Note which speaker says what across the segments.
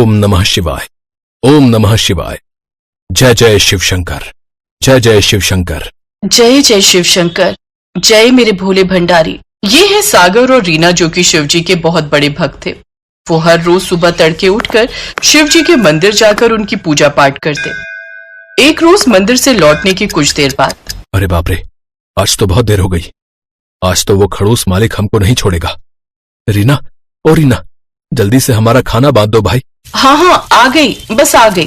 Speaker 1: ओम नमः शिवाय। ओम नमः शिवाय। जय जय शिव शंकर। जय जय शिव शंकर।
Speaker 2: जय जय शिव शंकर। जय मेरे भोले भंडारी। ये है सागर और रीना, जो कि शिव जी के बहुत बड़े भक्त थे। वो हर रोज सुबह तड़के उठकर शिव जी के मंदिर जाकर उनकी पूजा पाठ करते। एक रोज मंदिर से लौटने की कुछ देर बाद,
Speaker 1: अरे बाप रे, आज तो बहुत देर हो गई। आज तो वो खड़ूस मालिक हमको नहीं छोड़ेगा। रीना, ओ रीना, जल्दी से हमारा खाना बांध दो भाई।
Speaker 2: हाँ हाँ, आ गई, बस आ गई।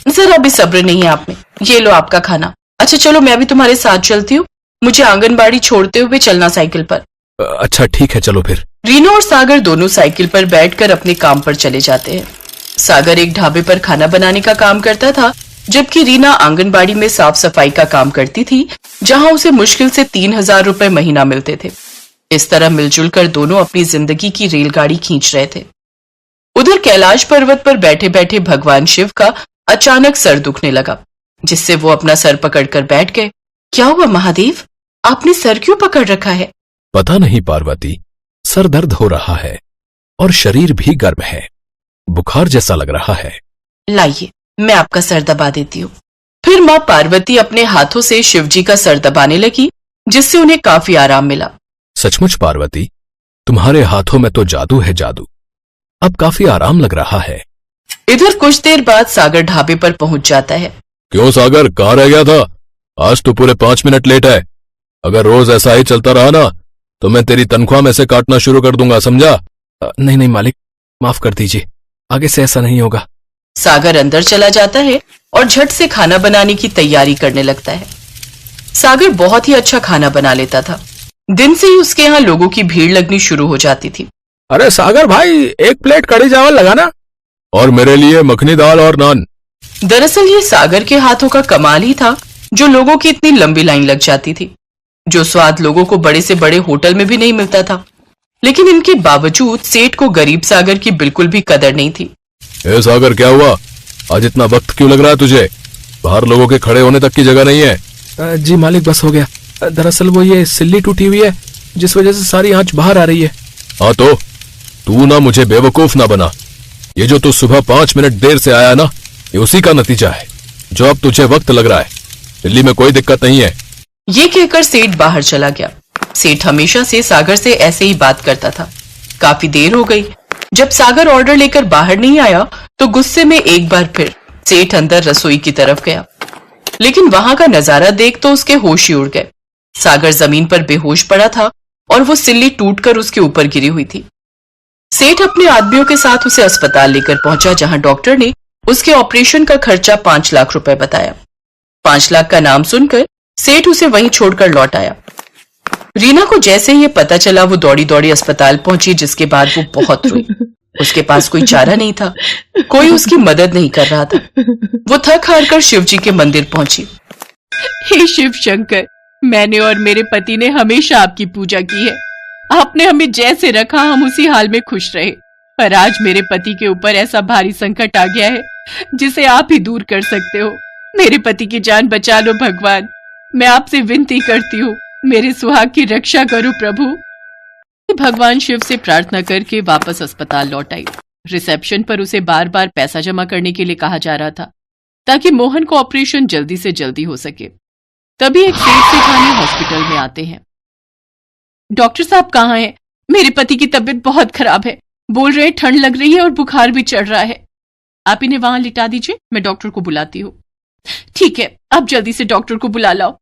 Speaker 2: जरा भी सब्र नहीं है आप में। ये लो आपका खाना। अच्छा चलो, मैं भी तुम्हारे साथ चलती हूँ। मुझे आंगनबाड़ी छोड़ते हुए चलना साइकिल पर।
Speaker 1: अच्छा ठीक है, चलो फिर।
Speaker 2: रीना और सागर दोनों साइकिल पर बैठकर अपने काम पर चले जाते हैं। सागर एक ढाबे पर खाना बनाने का काम करता था, जबकि रीना आंगनबाड़ी में साफ सफाई का काम करती थी, जहां उसे मुश्किल से 3,000 रुपए महीना मिलते थे। इस तरह मिलजुल कर दोनों अपनी जिंदगी की रेलगाड़ी खींच रहे थे। उधर कैलाश पर्वत पर बैठे बैठे भगवान शिव का अचानक सर दुखने लगा, जिससे वो अपना सर पकड़कर बैठ गए। क्या हुआ महादेव, आपने सर क्यों पकड़ रखा है?
Speaker 1: पता नहीं पार्वती, सर दर्द हो रहा है और शरीर भी गर्म है, बुखार जैसा लग रहा है।
Speaker 2: लाइए, मैं आपका सर दबा देती हूँ। फिर माँ पार्वती अपने हाथों से शिव जी का सर दबाने लगी, जिससे उन्हें काफी आराम मिला।
Speaker 1: सचमुच पार्वती, तुम्हारे हाथों में तो जादू है, जादू। अब काफी आराम लग रहा है।
Speaker 2: इधर कुछ देर बाद सागर ढाबे पर पहुंच जाता है।
Speaker 1: क्यों सागर, कहाँ रह गया था? आज तो पूरे 5 मिनट लेट है। अगर रोज ऐसा ही चलता रहा ना, तो मैं तेरी तनख्वाह में से काटना शुरू कर दूंगा, समझा? नहीं नहीं मालिक, माफ कर दीजिए, आगे से ऐसा नहीं होगा।
Speaker 2: सागर अंदर चला जाता है और झट से खाना बनाने की तैयारी करने लगता है। सागर बहुत ही अच्छा खाना बना लेता था। दिन से ही उसके यहाँ लोगों की भीड़ लगनी शुरू हो जाती थी।
Speaker 1: अरे सागर भाई, 1 प्लेट कढ़ी चावल लगाना, और मेरे लिए मखनी दाल और नान।
Speaker 2: दरअसल ये सागर के हाथों का कमाल ही था, जो लोगों की इतनी लंबी लाइन लग जाती थी, जो स्वाद लोगों को बड़े से बड़े होटल में भी नहीं मिलता था। लेकिन इनके बावजूद सेठ को गरीब सागर की बिल्कुल भी कदर नहीं थी।
Speaker 1: ए सागर, क्या हुआ? आज इतना वक्त क्यों लग रहा है तुझे? बाहर लोगों के खड़े होने तक की जगह नहीं है। जी मालिक, बस हो गया। दरअसल वो ये सिल्ली टूटी हुई है, जिस वजह से सारी आंच बाहर आ रही है। हाँ तो तू ना मुझे बेवकूफ ना बना। ये जो तू सुबह 5 मिनट देर से आया ना, ये उसी का नतीजा है, जो अब तुझे वक्त लग रहा है। दिल्ली में कोई दिक्कत नहीं है।
Speaker 2: ये कहकर सेठ बाहर चला गया। सेठ हमेशा से सागर से ऐसे ही बात करता था। काफी देर हो गई। जब सागर ऑर्डर लेकर बाहर नहीं आया, तो गुस्से में एक बार फिर सेठ अंदर रसोई की तरफ गया। लेकिन वहां का नजारा देख तो उसके होश ही उड़ गए। सागर जमीन पर बेहोश पड़ा था और वो सिल्ली टूटकर उसके ऊपर गिरी हुई थी। सेठ अपने आदमियों के साथ उसे अस्पताल लेकर पहुंचा, जहां डॉक्टर ने उसके ऑपरेशन का खर्चा 5 लाख रुपए बताया। 5 लाख का नाम सुनकर सेठ उसे वहीं छोड़कर लौट आया। रीना को जैसे ही ये पता चला, वो दौड़ी दौड़ी अस्पताल पहुंची, जिसके बाद वो बहुत रोई। उसके पास कोई चारा नहीं था, कोई उसकी मदद नहीं कर रहा था। वो थक हार कर शिव जी के मंदिर पहुंची। हे शिव शंकर, मैंने और मेरे पति ने हमेशा आपकी पूजा की है। आपने हमें जैसे रखा, हम उसी हाल में खुश रहे। पर आज मेरे पति के ऊपर ऐसा भारी संकट आ गया है, जिसे आप ही दूर कर सकते हो। मेरे पति की जान बचा लो भगवान। मैं आपसे विनती करती हूँ, मेरे सुहाग की रक्षा करो प्रभु। भगवान शिव से प्रार्थना करके वापस अस्पताल लौट आई। रिसेप्शन पर उसे बार बार पैसा जमा करने के लिए कहा जा रहा था, ताकि मोहन को ऑपरेशन जल्दी से जल्दी हो सके। तभी एक सेठ सेठानी हॉस्पिटल में आते हैं। डॉक्टर साहब कहाँ हैं? मेरे पति की तबीयत बहुत खराब है, बोल रहे ठंड लग रही है और बुखार भी चढ़ रहा है। आप इन्हें वहां लिटा दीजिए, मैं डॉक्टर को बुलाती हूँ। ठीक है, आप जल्दी से डॉक्टर को बुला लाओ।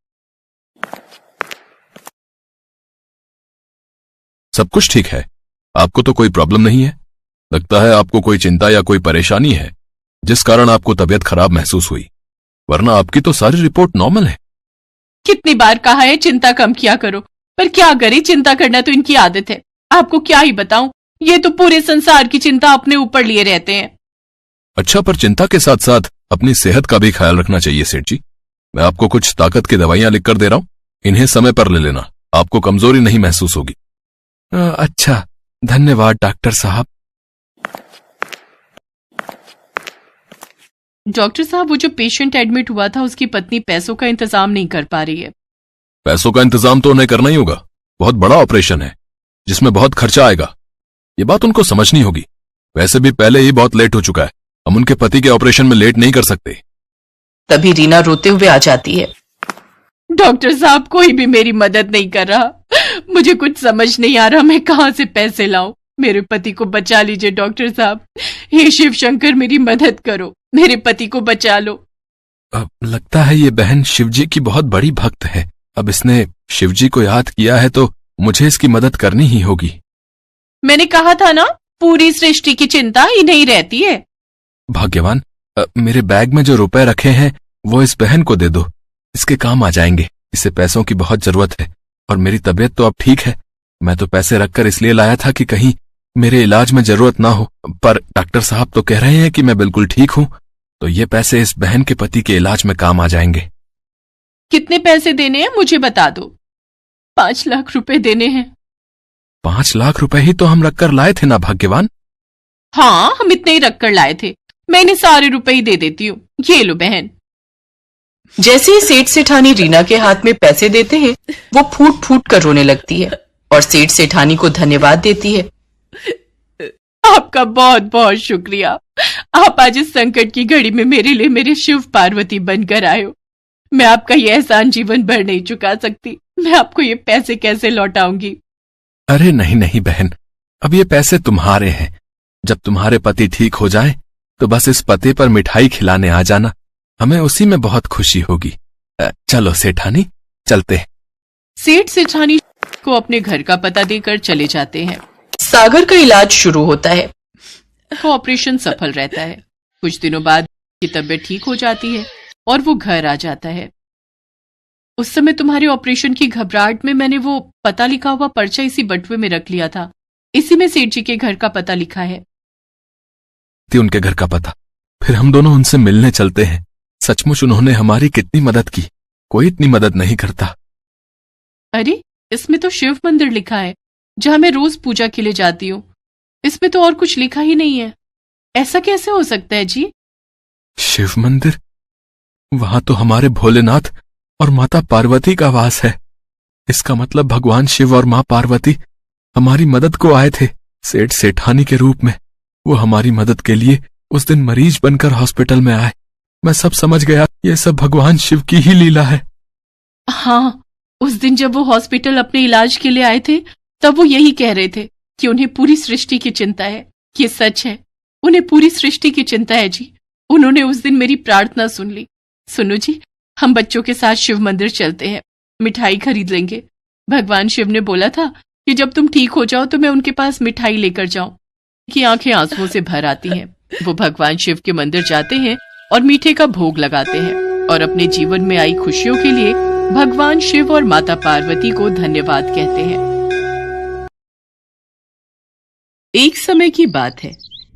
Speaker 1: सब कुछ ठीक है, आपको तो कोई प्रॉब्लम नहीं है। लगता है आपको कोई चिंता या कोई परेशानी है, जिस कारण आपको तबीयत खराब महसूस हुई, वरना आपकी तो सारी रिपोर्ट नॉर्मल है।
Speaker 2: कितनी बार कहा है चिंता कम किया करो, पर क्या करे, चिंता करना तो इनकी आदत है। आपको क्या ही बताऊं, ये तो पूरे संसार की चिंता अपने ऊपर लिए रहते हैं।
Speaker 1: अच्छा, पर चिंता के साथ साथ अपनी सेहत का भी ख्याल रखना चाहिए सेठ जी। मैं आपको कुछ ताकत की दवाइयां लिख कर दे रहा हूं, इन्हें समय पर ले लेना, आपको कमजोरी नहीं महसूस होगी। अच्छा, धन्यवाद डॉक्टर साहब।
Speaker 2: डॉक्टर साहब, वो जो पेशेंट एडमिट हुआ था, उसकी पत्नी पैसों का इंतजाम नहीं कर पा रही है।
Speaker 1: पैसों का इंतजाम तो उन्हें करना ही होगा, बहुत बड़ा ऑपरेशन है जिसमें बहुत खर्चा आएगा। ये बात उनको समझनी होगी। वैसे भी पहले ही बहुत लेट हो चुका है, हम उनके पति के ऑपरेशन में लेट नहीं कर सकते।
Speaker 2: तभी रीना रोते हुए आ जाती है।
Speaker 3: डॉक्टर साहब, कोई भी मेरी मदद नहीं कर रहा। मुझे कुछ समझ नहीं आ रहा, मैं कहाँ से पैसे लाऊं। मेरे पति को बचा लीजिए डॉक्टर साहब। हे शिव शंकर, मेरी मदद करो, मेरे पति को बचा लो।
Speaker 1: लगता है ये बहन शिवजी की बहुत बड़ी भक्त है। अब इसने शिवजी को याद किया है तो मुझे इसकी मदद करनी ही होगी।
Speaker 3: मैंने कहा था ना, पूरी सृष्टि की चिंता इन्हीं रहती है।
Speaker 1: भाग्यवान, मेरे बैग में जो रुपए रखे हैं वो इस बहन को दे दो, इसके काम आ जाएंगे। इसे पैसों की बहुत जरूरत है और मेरी तबीयत तो अब ठीक है। मैं तो पैसे रखकर इसलिए लाया था कि कहीं मेरे इलाज में जरूरत ना हो, पर डॉक्टर साहब तो कह रहे हैं कि मैं बिल्कुल ठीक हूं, तो ये पैसे इस बहन के पति के इलाज में काम आ जाएंगे।
Speaker 3: कितने पैसे देने हैं मुझे बता दो। 5 लाख रुपए देने हैं।
Speaker 1: 5 लाख रुपए ही तो हम रखकर लाए थे ना भाग्यवान।
Speaker 3: हाँ, हम इतने ही रखकर लाए थे। मैं इन्हें सारे रुपए ही दे देती हूँ। ये लो बहन।
Speaker 2: जैसे ही सेठ सेठानी रीना के हाथ में पैसे देते हैं, वो फूट फूट कर रोने लगती है और सेठ सेठानी को धन्यवाद देती है।
Speaker 3: आपका बहुत बहुत शुक्रिया। आप आज इस संकट की घड़ी में मेरे लिए मेरे शिव पार्वती बनकर आए हो। मैं आपका ये एहसान जीवन भर नहीं चुका सकती। मैं आपको ये पैसे कैसे लौटाऊंगी।
Speaker 1: अरे नहीं नहीं बहन, अब ये पैसे तुम्हारे हैं। जब तुम्हारे पति ठीक हो जाए तो बस इस पते पर मिठाई खिलाने आ जाना, हमें उसी में बहुत खुशी होगी। चलो सेठानी, चलते हैं।
Speaker 3: सेठ सेठानी को अपने घर का पता देकर चले जाते हैं।
Speaker 2: सागर का इलाज शुरू होता है।
Speaker 3: तो ऑपरेशन सफल रहता है। कुछ दिनों बाद की तबीयत ठीक हो जाती है और वो घर आ जाता है। उस समय तुम्हारे ऑपरेशन की घबराहट में मैंने वो पता लिखा हुआ पर्चा इसी बटुए में रख लिया था। इसी में सेठ जी के घर का पता लिखा है।
Speaker 1: उनके घर का पता, फिर हम दोनों उनसे मिलने चलते हैं। सचमुच उन्होंने हमारी कितनी मदद की, कोई इतनी मदद नहीं करता।
Speaker 3: अरे, इसमें तो शिव मंदिर लिखा है, जहां मैं रोज पूजा के लिए जाती हूँ। इसमें तो और कुछ लिखा ही नहीं है। ऐसा कैसे हो सकता है जी?
Speaker 1: शिव मंदिर? वहां तो हमारे भोलेनाथ और माता पार्वती का वास है। इसका मतलब भगवान शिव और मां पार्वती हमारी मदद को आए थे सेठ सेठानी के रूप में। वो हमारी मदद के लिए उस दिन मरीज बनकर हॉस्पिटल में आए। मैं सब समझ गया, ये सब भगवान शिव की ही लीला है।
Speaker 3: हाँ, उस दिन जब वो हॉस्पिटल अपने इलाज के लिए आए थे, तब वो यही कह रहे थे कि उन्हें पूरी सृष्टि की चिंता है। ये सच है, उन्हें पूरी सृष्टि की चिंता है जी। उन्होंने उस दिन मेरी प्रार्थना सुन ली। सुनो जी, हम बच्चों के साथ शिव मंदिर चलते हैं, मिठाई खरीद लेंगे। भगवान शिव ने बोला था कि जब तुम ठीक हो जाओ तो मैं उनके पास मिठाई लेकर जाऊं। की आंखें आंसुओं से भर आती हैं। वो भगवान शिव के मंदिर जाते हैं और मीठे का भोग लगाते हैं और अपने जीवन में आई खुशियों के लिए भगवान शिव और माता पार्वती को धन्यवाद कहते हैं। एक समय की बात है,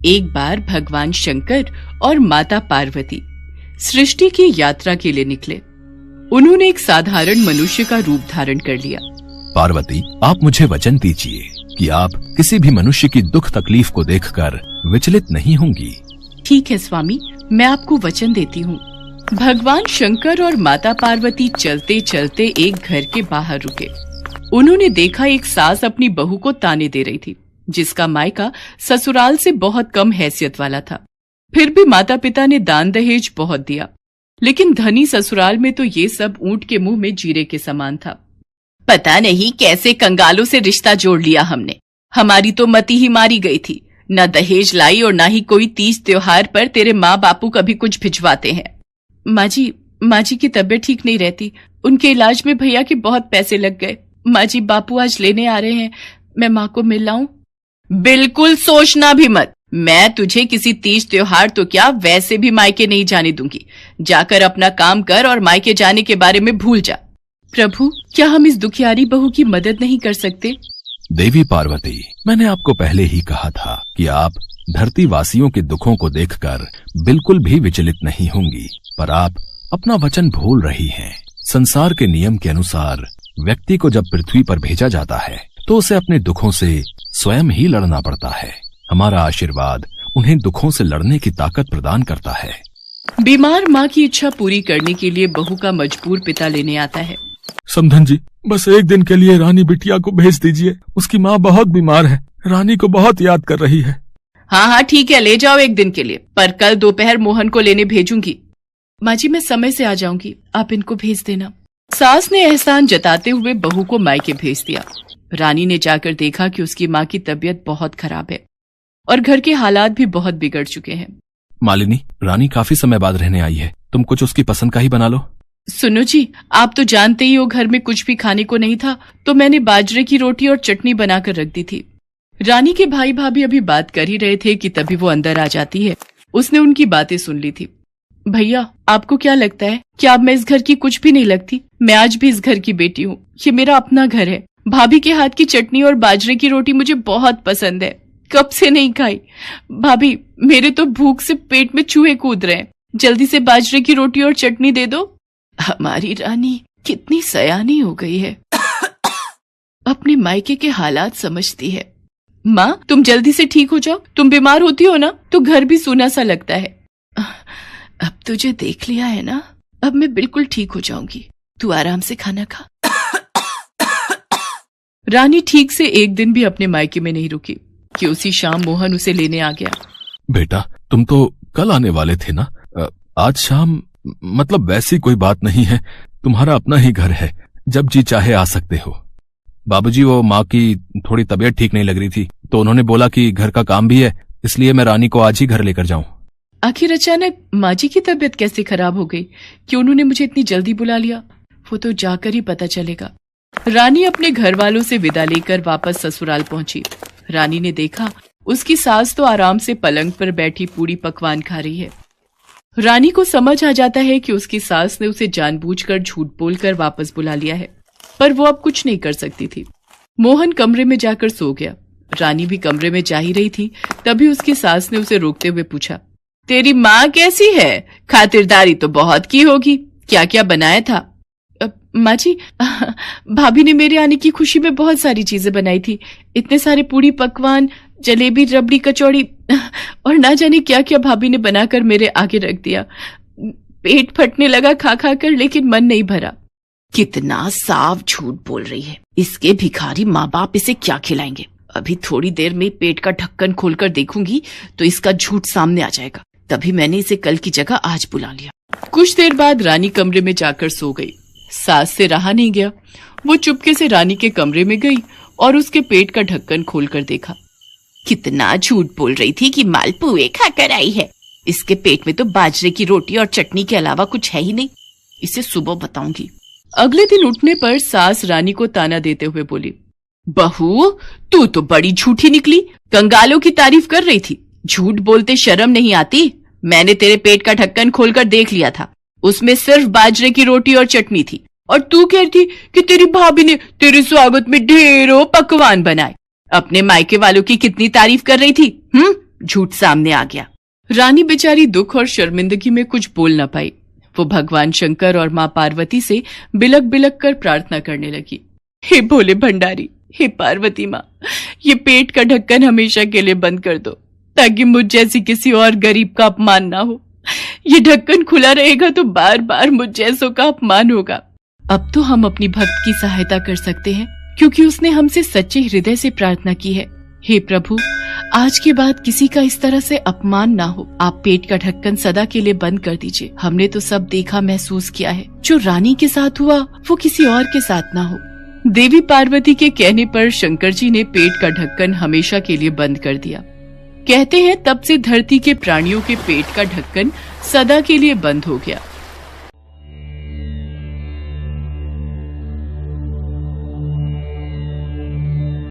Speaker 3: एक बार भगवान शंकर और माता पार्वती सृष्टि की यात्रा के लिए निकले। उन्होंने एक साधारण मनुष्य का रूप धारण कर लिया।
Speaker 1: पार्वती, आप मुझे वचन दीजिए कि आप किसी भी मनुष्य की दुख तकलीफ को देखकर विचलित नहीं होंगी।
Speaker 3: ठीक है स्वामी, मैं आपको वचन देती हूँ। भगवान शंकर और माता पार्वती चलते चलते एक घर के बाहर रुके। उन्होंने देखा एक सास अपनी बहू को ताने दे रही थी, जिसका मायका ससुराल से बहुत कम हैसियत वाला था। फिर भी माता पिता ने दान दहेज बहुत दिया, लेकिन धनी ससुराल में तो ये सब ऊंट के मुंह में जीरे के समान था। पता नहीं कैसे कंगालों से रिश्ता जोड़ लिया हमने। हमारी तो मती ही मारी गई थी। न दहेज लाई और न ही कोई तीज त्योहार पर तेरे माँ बापू कभी कुछ भिजवाते हैं। माँ जी की तबीयत ठीक नहीं रहती। उनके इलाज में भैया के बहुत पैसे लग गए। माँ जी, बापू आज लेने आ रहे हैं, मैं माँ को मिल लाऊं? बिल्कुल सोचना भी मत। मैं तुझे किसी तीज त्योहार तो क्या, वैसे भी मायके नहीं जाने दूंगी। जाकर अपना काम कर और मायके जाने के बारे में भूल जा। प्रभु, क्या हम इस दुखियारी बहू की मदद नहीं कर सकते?
Speaker 1: देवी पार्वती, मैंने आपको पहले ही कहा था कि आप धरती वासियों के दुखों को देखकर बिल्कुल भी विचलित नहीं होंगी, पर आप अपना वचन भूल रही हैं। संसार के नियम के अनुसार व्यक्ति को जब पृथ्वी पर भेजा जाता है तो उसे अपने दुखों से स्वयं ही लड़ना पड़ता है। हमारा आशीर्वाद उन्हें दुखों से लड़ने की ताकत प्रदान करता है।
Speaker 3: बीमार माँ की इच्छा पूरी करने के लिए बहू का मजबूर पिता लेने आता है।
Speaker 1: समधन जी, बस एक दिन के लिए रानी बिटिया को भेज दीजिए। उसकी माँ बहुत बीमार है, रानी को बहुत याद कर रही है।
Speaker 3: हाँ हाँ ठीक है, ले जाओ एक दिन के लिए, पर कल दोपहर मोहन को लेने भेजूंगी। माँ जी मैं समय से आ जाऊंगी, आप इनको भेज देना। सास ने एहसान जताते हुए बहू को मायके भेज दिया। रानी ने जाकर देखा कि उसकी माँ की तबीयत बहुत खराब है और घर के हालात भी बहुत बिगड़ चुके हैं।
Speaker 1: मालिनी, रानी काफी समय बाद रहने आई है, तुम कुछ उसकी पसंद का ही बना लो।
Speaker 3: सुनो जी, आप तो जानते ही हो घर में कुछ भी खाने को नहीं था, तो मैंने बाजरे की रोटी और चटनी बनाकर रख दी थी। रानी के भाई भाभी अभी बात कर ही रहे थे कि तभी वो अंदर आ जाती है। उसने उनकी बातें सुन ली थी। भैया, आपको क्या लगता है कि अब मैं इस घर की कुछ भी नहीं लगती? मैं आज भी इस घर की बेटी हूँ, ये मेरा अपना घर है। भाभी के हाथ की चटनी और बाजरे की रोटी मुझे बहुत पसंद है, कब से नहीं खाई। भाभी, मेरे तो भूख से पेट में चूहे कूद रहे हैं, जल्दी से बाजरे की रोटी और चटनी दे दो। हमारी रानी कितनी सयानी हो गई है, अपने मायके के हालात समझती है। माँ, तुम जल्दी से ठीक हो जाओ, तुम बीमार होती हो ना तो घर भी सूना सा लगता है। अब तुझे देख लिया है ना, अब मैं बिल्कुल ठीक हो जाऊंगी, तू आराम से खाना खा। रानी ठीक से एक दिन भी अपने मायके में नहीं रुकी कि उसी शाम मोहन उसे लेने आ गया।
Speaker 1: बेटा, तुम तो कल आने वाले थे ना, आज शाम? मतलब वैसी कोई बात नहीं है, तुम्हारा अपना ही घर है, जब जी चाहे आ सकते हो। बाबूजी, वो माँ की थोड़ी तबीयत ठीक नहीं लग रही थी, तो उन्होंने बोला कि घर का काम भी है, इसलिए मैं रानी को आज ही घर लेकर जाऊं।
Speaker 3: आखिर अचानक माँ जी की तबीयत कैसे खराब हो गई कि उन्होंने मुझे इतनी जल्दी बुला लिया? वो तो जाकर ही पता चलेगा। रानी अपने घर वालों से विदा लेकर वापस ससुराल पहुंची। रानी ने देखा उसकी सास तो आराम से पलंग पर बैठी पूरी पकवान खा रही है। रानी को समझ आ जाता है कि उसकी सास ने उसे जानबूझकर झूठ बोलकर वापस बुला लिया है, पर वो अब कुछ नहीं कर सकती थी। मोहन कमरे में जाकर सो गया। रानी भी कमरे में जा ही रही थी, तभी उसकी सास ने उसे रोकते हुए पूछा, तेरी माँ कैसी है? खातिरदारी तो बहुत की होगी, क्या क्या बनाया था? माँ जी, भाभी ने मेरे आने की खुशी में बहुत सारी चीजें बनाई थी, इतने सारे पूरी पकवान, जलेबी, रबड़ी, कचौड़ी और ना जाने क्या क्या भाभी ने बनाकर मेरे आगे रख दिया। पेट फटने लगा खा खा कर, लेकिन मन नहीं भरा। कितना साफ झूठ बोल रही है, इसके भिखारी माँ बाप इसे क्या खिलाएंगे? अभी थोड़ी देर में पेट का ढक्कन खोलकर देखूंगी तो इसका झूठ सामने आ जाएगा, तभी मैंने इसे कल की जगह आज बुला लिया। कुछ देर बाद रानी कमरे में जाकर सो गई। सास से रहा नहीं गया, वो चुपके से रानी के कमरे में गई और उसके पेट का ढक्कन खोलकर देखा। कितना झूठ बोल रही थी कि मालपुए खाकर आई है, इसके पेट में तो बाजरे की रोटी और चटनी के अलावा कुछ है ही नहीं, इसे सुबह बताऊंगी। अगले दिन उठने पर सास रानी को ताना देते हुए बोली, बहू, तू तो बड़ी झूठी निकली, कंगालों की तारीफ कर रही थी, झूठ बोलते शर्म नहीं आती? मैंने तेरे पेट का ढक्कन खोलकर देख लिया था, उसमें सिर्फ बाजरे की रोटी और चटनी थी, और तू कहती कि तेरी भाभी ने तेरे स्वागत में ढेरों पकवान बनाए। अपने मायके वालों की कितनी तारीफ कर रही थी? झूठ सामने आ गया। रानी बेचारी दुख और शर्मिंदगी में कुछ बोल न पाई। वो भगवान शंकर और माँ पार्वती से बिलक बिलक कर प्रार्थना करने लगी, हे भोले भंडारी, हे पार्वती माँ, ये पेट का ढक्कन हमेशा के लिए बंद कर दो, ताकि मुझ जैसी किसी और गरीब का अपमान ना हो। ये ढक्कन खुला रहेगा तो बार बार मुझ जैसों का अपमान होगा। अब तो हम अपनी भक्त की सहायता कर सकते हैं, क्योंकि उसने हमसे सच्चे हृदय से प्रार्थना की है। हे प्रभु, आज के बाद किसी का इस तरह से अपमान ना हो। आप पेट का ढक्कन सदा के लिए बंद कर दीजिए। हमने तो सब देखा महसूस किया है, जो रानी के साथ हुआ वो किसी और के साथ ना हो। देवी पार्वती के कहने पर शंकर जी ने पेट का ढक्कन हमेशा के लिए बंद कर दिया। कहते हैं तब से धरती के प्राणियों के पेट का ढक्कन सदा के लिए बंद हो गया।